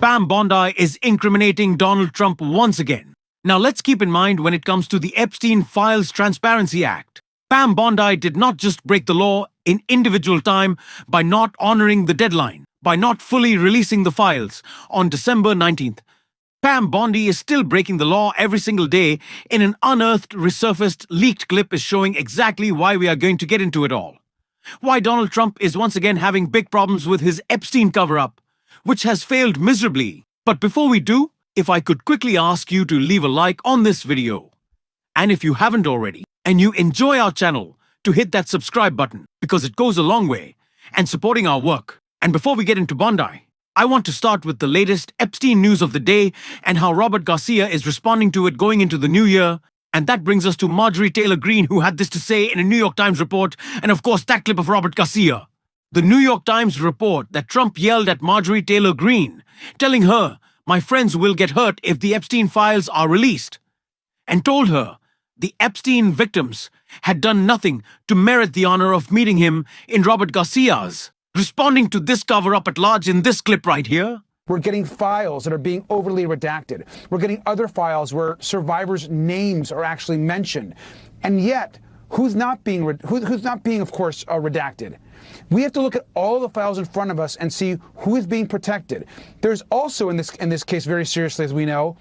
Pam Bondi is incriminating Donald Trump once again. Now let's keep in mind when it comes to the Epstein Files Transparency Act. Pam Bondi did not just break the law in individual time by not honoring the deadline, by not fully releasing the files on December 19th. Pam Bondi is still breaking the law every single day. In an unearthed, resurfaced, leaked clip is showing exactly why we are going to get into it all. Why Donald Trump is once again having big problems with his Epstein cover-up, which has failed miserably. But before we do, if I could quickly ask you to leave a like on this video. And if you haven't already, and you enjoy our channel, to hit that subscribe button, because it goes a long way, and supporting our work. And before we get into Bondi, I want to start with the latest Epstein news of the day and how Robert Garcia is responding to it going into the new year. And that brings us to Marjorie Taylor Greene, who had this to say in a New York Times report, and of course that clip of Robert Garcia. The New York Times report that Trump yelled at Marjorie Taylor Greene, telling her, "My friends will get hurt if the Epstein files are released," and told her the Epstein victims had done nothing to merit the honor of meeting him in Robert Garcia's. Responding to this cover-up at large in this clip right here. We're getting files that are being overly redacted. We're getting other files where survivors' names are actually mentioned. And yet, who's not being, of course, redacted? We have to look at all the files in front of us and see who is being protected. There's also, in this case, very seriously, as we know,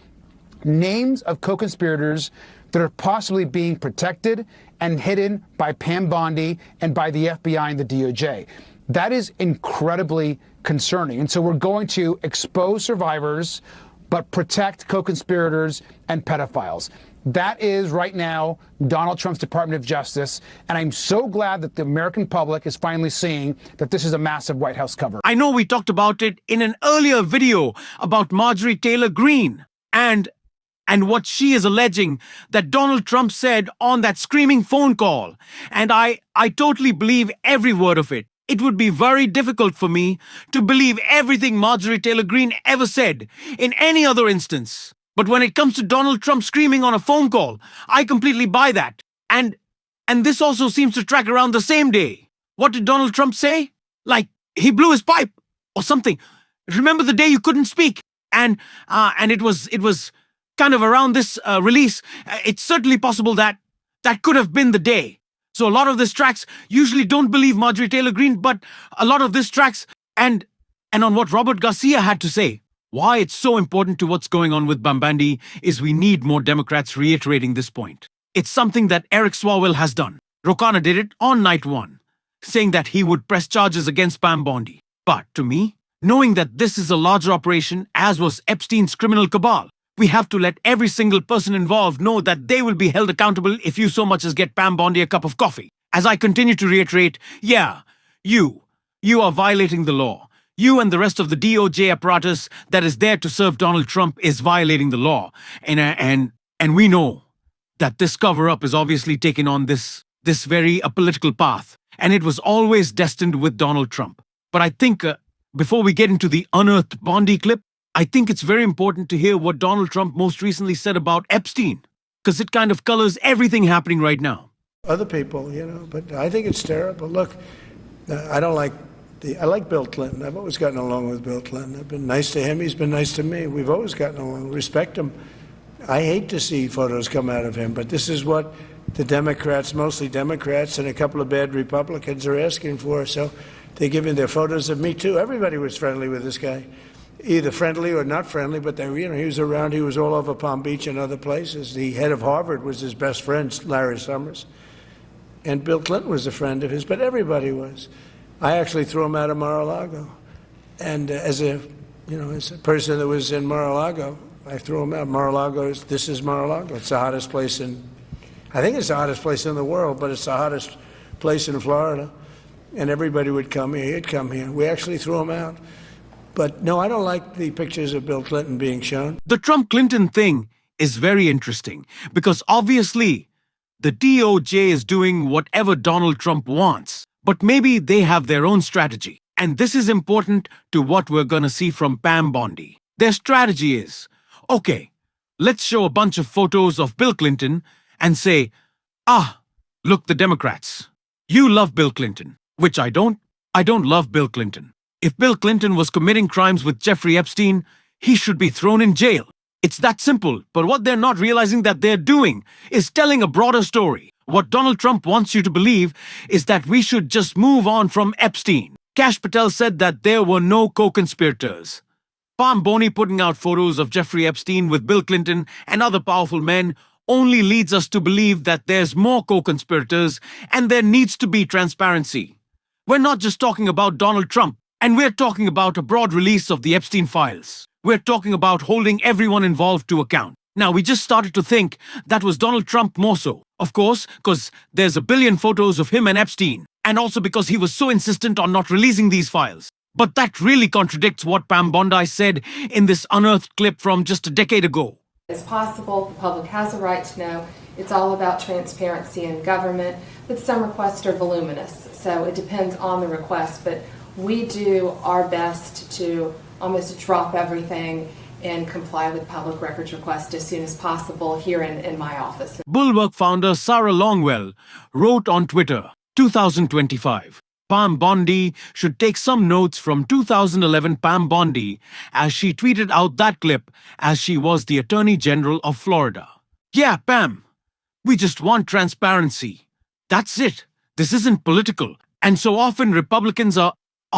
names of co-conspirators that are possibly being protected and hidden by Pam Bondi and by the FBI and the DOJ. That is incredibly concerning. And so we're going to expose survivors, but protect co-conspirators and pedophiles. That is, right now, Donald Trump's Department of Justice. And I'm so glad that the American public is finally seeing that this is a massive White House cover. I know we talked about it in an earlier video about Marjorie Taylor Greene and what she is alleging that Donald Trump said on that screaming phone call. And I totally believe every word of it. It would be very difficult for me to believe everything Marjorie Taylor Greene ever said in any other instance. But when it comes to Donald Trump screaming on a phone call, I completely buy that. And this also seems to track around the same day. What did Donald Trump say? Like, he blew his pipe or something. Remember the day you couldn't speak? And it was kind of around this release. It's certainly possible that could have been the day. So a lot of these tracks usually don't believe Marjorie Taylor Greene, but a lot of these tracks and on what Robert Garcia had to say. Why it's so important to what's going on with Bondi is we need more Democrats reiterating this point. It's something that Eric Swalwell has done. Ro Khanna did it on night one, saying that he would press charges against Pam Bondi. But to me, knowing that this is a larger operation, as was Epstein's criminal cabal, we have to let every single person involved know that they will be held accountable if you so much as get Pam Bondi a cup of coffee. As I continue to reiterate, yeah, you are violating the law. You and the rest of the DOJ apparatus that is there to serve Donald Trump is violating the law. And we know that this cover-up is obviously taken on this very political path. And it was always destined with Donald Trump. But I think before we get into the unearthed Bondi clip, I think it's very important to hear what Donald Trump most recently said about Epstein, because it kind of colors everything happening right now. Other people, but I think it's terrible. Look, I like Bill Clinton. I've always gotten along with Bill Clinton. I've been nice to him. He's been nice to me. We've always gotten along. Respect him. I hate to see photos come out of him, but this is what the Democrats, mostly Democrats, and a couple of bad Republicans are asking for. So they're giving their photos of me too. Everybody was friendly with this guy. Either friendly or not friendly, but he was around. He was all over Palm Beach and other places. The head of Harvard was his best friend, Larry Summers. And Bill Clinton was a friend of his, but everybody was. I actually threw him out of Mar-a-Lago. And as a person that was in Mar-a-Lago, I threw him out. This is Mar-a-Lago. It's the hottest place I think it's the hottest place in the world, but it's the hottest place in Florida. And everybody would come here. He'd come here. We actually threw him out. But no, I don't like the pictures of Bill Clinton being shown. The Trump-Clinton thing is very interesting because obviously the DOJ is doing whatever Donald Trump wants, but maybe they have their own strategy. And this is important to what we're going to see from Pam Bondi. Their strategy is, okay, let's show a bunch of photos of Bill Clinton and say, look, the Democrats, you love Bill Clinton, which I don't. I don't love Bill Clinton. If Bill Clinton was committing crimes with Jeffrey Epstein, he should be thrown in jail. It's that simple, but what they're not realizing that they're doing is telling a broader story. What Donald Trump wants you to believe is that we should just move on from Epstein. Kash Patel said that there were no co-conspirators. BONDI putting out photos of Jeffrey Epstein with Bill Clinton and other powerful men only leads us to believe that there's more co-conspirators and there needs to be transparency. We're not just talking about Donald Trump, and we're talking about a broad release of the Epstein files. We're talking about holding everyone involved to account. Now, we just started to think that was Donald Trump more so. Of course, because there's a billion photos of him and Epstein, and also because he was so insistent on not releasing these files. But that really contradicts what BONDI said in this unearthed clip from just a decade ago. As possible, the public has a right to know. It's all about transparency in government, but some requests are voluminous, so it depends on the request. But we do our best to almost drop everything and comply with public records requests as soon as possible here in my office. Bulwark founder Sarah Longwell wrote on Twitter, 2025. BONDI should take some notes from 2011 BONDI as she tweeted out that clip as she was the Attorney General of Florida. Yeah, Pam, we just want transparency. That's it. This isn't political. And so often Republicans are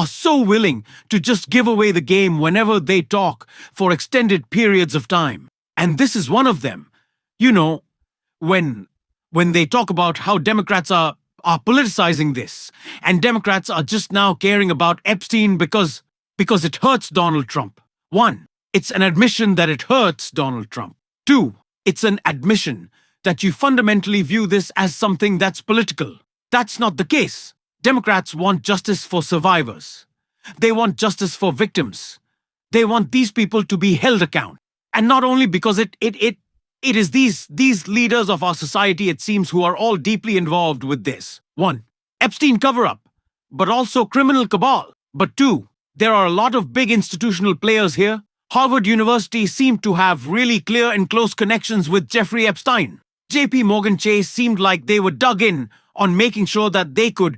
so willing to just give away the game whenever they talk for extended periods of time. And this is one of them. You know, when they talk about how Democrats are politicizing this, and Democrats are just now caring about Epstein because it hurts Donald Trump. 1, it's an admission that it hurts Donald Trump. 2, it's an admission that you fundamentally view this as something that's political. That's not the case. Democrats want justice for survivors. They want justice for victims. They want these people to be held account. And not only because it is these leaders of our society, it seems, who are all deeply involved with this. 1, Epstein cover-up, but also criminal cabal. But 2, there are a lot of big institutional players here. Harvard University seemed to have really clear and close connections with Jeffrey Epstein. JP Morgan Chase seemed like they were dug in on making sure that they could,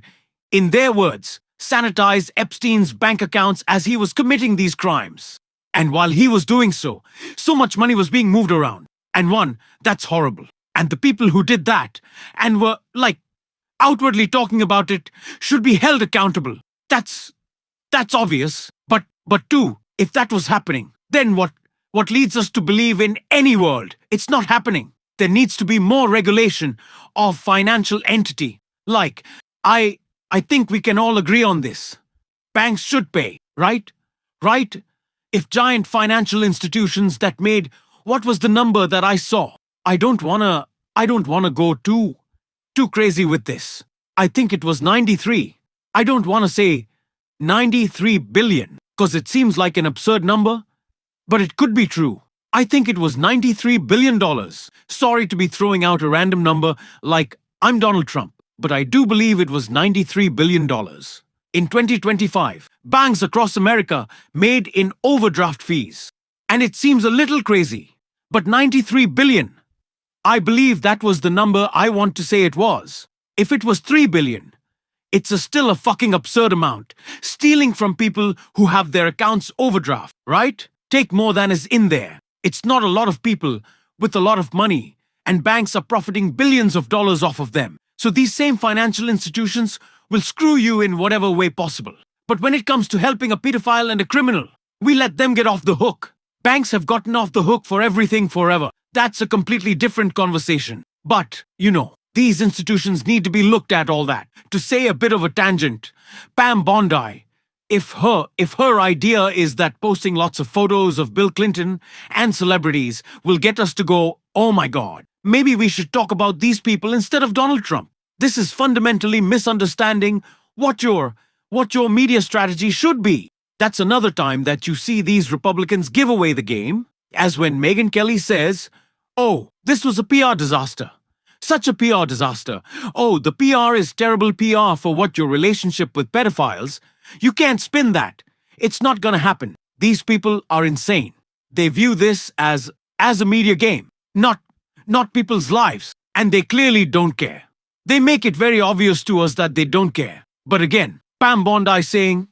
in their words, sanitize Epstein's bank accounts as he was committing these crimes. And while he was doing so, so much money was being moved around. And that's horrible. And the people who did that and were, outwardly talking about it should be held accountable. That's obvious. But 2, if that was happening, then what leads us to believe in any world? It's not happening. There needs to be more regulation of financial entity. I think we can all agree on this. Banks should pay, right? Right? If giant financial institutions that made, what was the number that I saw? I don't wanna go too crazy with this. I think it was 93. I don't wanna say 93 billion, because it seems like an absurd number, but it could be true. I think it was $93 billion. Sorry to be throwing out a random number like I'm Donald Trump, but I do believe it was $93 billion. In 2025, banks across America made in overdraft fees. And it seems a little crazy, but 93 billion. I believe that was the number I want to say it was. If it was 3 billion, it's still a fucking absurd amount. Stealing from people who have their accounts overdraft, right? Take more than is in there. It's not a lot of people with a lot of money, and banks are profiting billions of dollars off of them. So these same financial institutions will screw you in whatever way possible. But when it comes to helping a pedophile and a criminal, we let them get off the hook. Banks have gotten off the hook for everything forever. That's a completely different conversation. But, these institutions need to be looked at, all that. To say a bit of a tangent, BONDI, if her idea is that posting lots of photos of Bill Clinton and celebrities will get us to go, oh my God, maybe we should talk about these people instead of Donald Trump. This is fundamentally misunderstanding what your media strategy should be. That's another time that you see these Republicans give away the game, as when Megyn Kelly says, oh, this was a PR disaster. Such a PR disaster. Oh, the PR is terrible PR for what your relationship with pedophiles. You can't spin that. It's not gonna happen. These people are insane. They view this as a media game, not people's lives, and they clearly don't care. They make it very obvious to us that they don't care. But again, BONDI saying,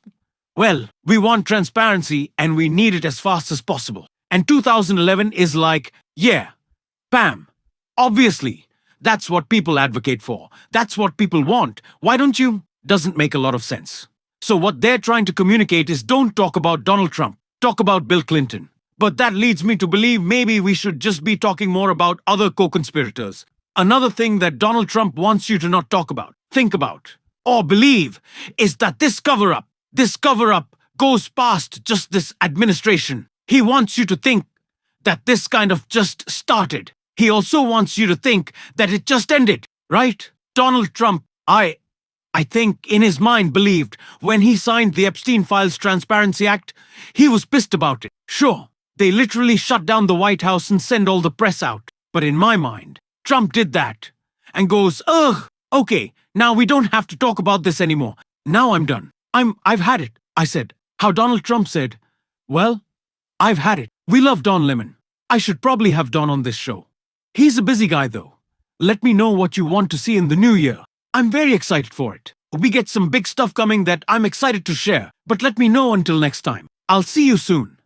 Well, we want transparency and we need it as fast as possible. And 2011 is like, yeah, bam. Obviously, that's what people advocate for. That's what people want. Why don't you? Doesn't make a lot of sense. So what they're trying to communicate is don't talk about Donald Trump. Talk about Bill Clinton. But that leads me to believe maybe we should just be talking more about other co-conspirators. Another thing that Donald Trump wants you to not talk about, think about, or believe is that this cover-up goes past just this administration. He wants you to think that this kind of just started. He also wants you to think that it just ended, right? Donald Trump, I think in his mind believed when he signed the Epstein Files Transparency Act, he was pissed about it. Sure, they literally shut down the White House and send all the press out. But in my mind, Trump did that and goes, ugh, okay, now we don't have to talk about this anymore. Now I'm done. I've had it. I said, how Donald Trump said, well, I've had it. We love Don Lemon. I should probably have Don on this show. He's a busy guy though. Let me know what you want to see in the new year. I'm very excited for it. We get some big stuff coming that I'm excited to share, but let me know until next time. I'll see you soon.